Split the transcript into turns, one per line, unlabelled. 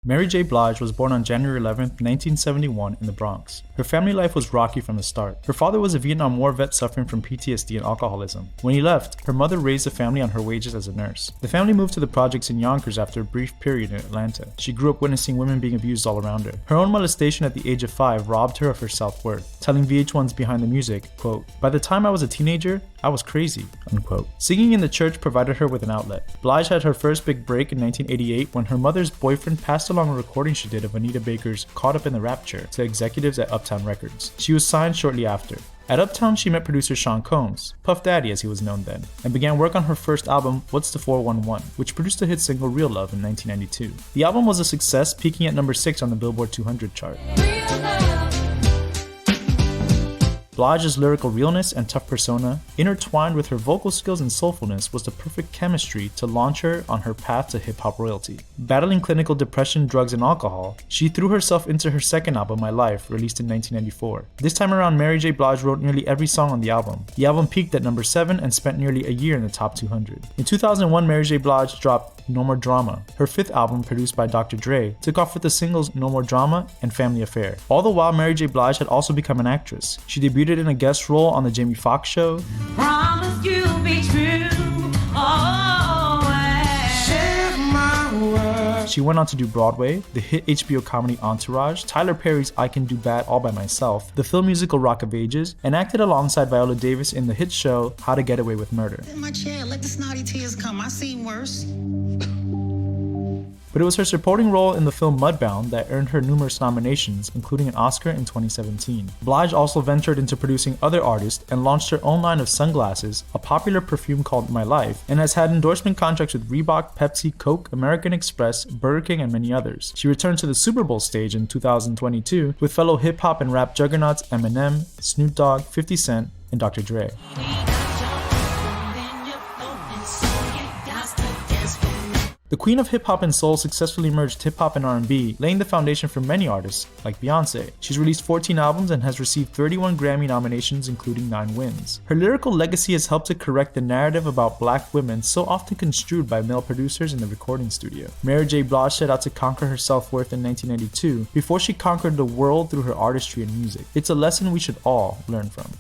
Mary J. Blige was born on January 11, 1971 in the Bronx. Her family life was rocky from the start. Her father was a Vietnam War vet suffering from PTSD and alcoholism. When he left, her mother raised the family on her wages as a nurse. The family moved to the projects in Yonkers after a brief period in Atlanta. She grew up witnessing women being abused all around her. Her own molestation at the age of 5 robbed her of her self-worth, telling VH1's Behind the Music, quote, "By the time I was a teenager, I was crazy," unquote. Singing in the church provided her with an outlet. Blige had her first big break in 1988 when her mother's boyfriend passed along a recording she did of Anita Baker's Caught Up in the Rapture to executives at Uptown Records. She was signed shortly after. At Uptown, she met producer Sean Combs, Puff Daddy as he was known then, and began work on her first album, What's the 411, which produced the hit single Real Love in 1992. The album was a success, peaking at number 6 on the Billboard 200 chart. Blige's lyrical realness and tough persona, intertwined with her vocal skills and soulfulness, was the perfect chemistry to launch her on her path to hip-hop royalty. Battling clinical depression, drugs, and alcohol, she threw herself into her second album, My Life, released in 1994. This time around, Mary J. Blige wrote nearly every song on the album. The album peaked at number 7 and spent nearly a year in the top 200. In 2001, Mary J. Blige dropped No More Drama. Her 5th album, produced by Dr. Dre, took off with the singles No More Drama and Family Affair. All the while, Mary J. Blige had also become an actress. She debuted in a guest role on the Jamie Foxx show. Promise you'll be true. She went on to do Broadway, the hit HBO comedy Entourage, Tyler Perry's I Can Do Bad All By Myself, the film musical Rock of Ages, and acted alongside Viola Davis in the hit show How to Get Away with Murder.
In my chair, let the snotty tears come. I seen worse.
But it was her supporting role in the film Mudbound that earned her numerous nominations, including an Oscar in 2017. Blige also ventured into producing other artists and launched her own line of sunglasses, a popular perfume called My Life, and has had endorsement contracts with Reebok, Pepsi, Coke, American Express, Burger King, and many others. She returned to the Super Bowl stage in 2022 with fellow hip-hop and rap juggernauts Eminem, Snoop Dogg, 50 Cent, and Dr. Dre. The queen of hip-hop and soul successfully merged hip-hop and R&B, laying the foundation for many artists, like Beyoncé. She's released 14 albums and has received 31 Grammy nominations, including 9 wins. Her lyrical legacy has helped to correct the narrative about black women so often construed by male producers in the recording studio. Mary J. Blige set out to conquer her self-worth in 1992, before she conquered the world through her artistry and music. It's a lesson we should all learn from.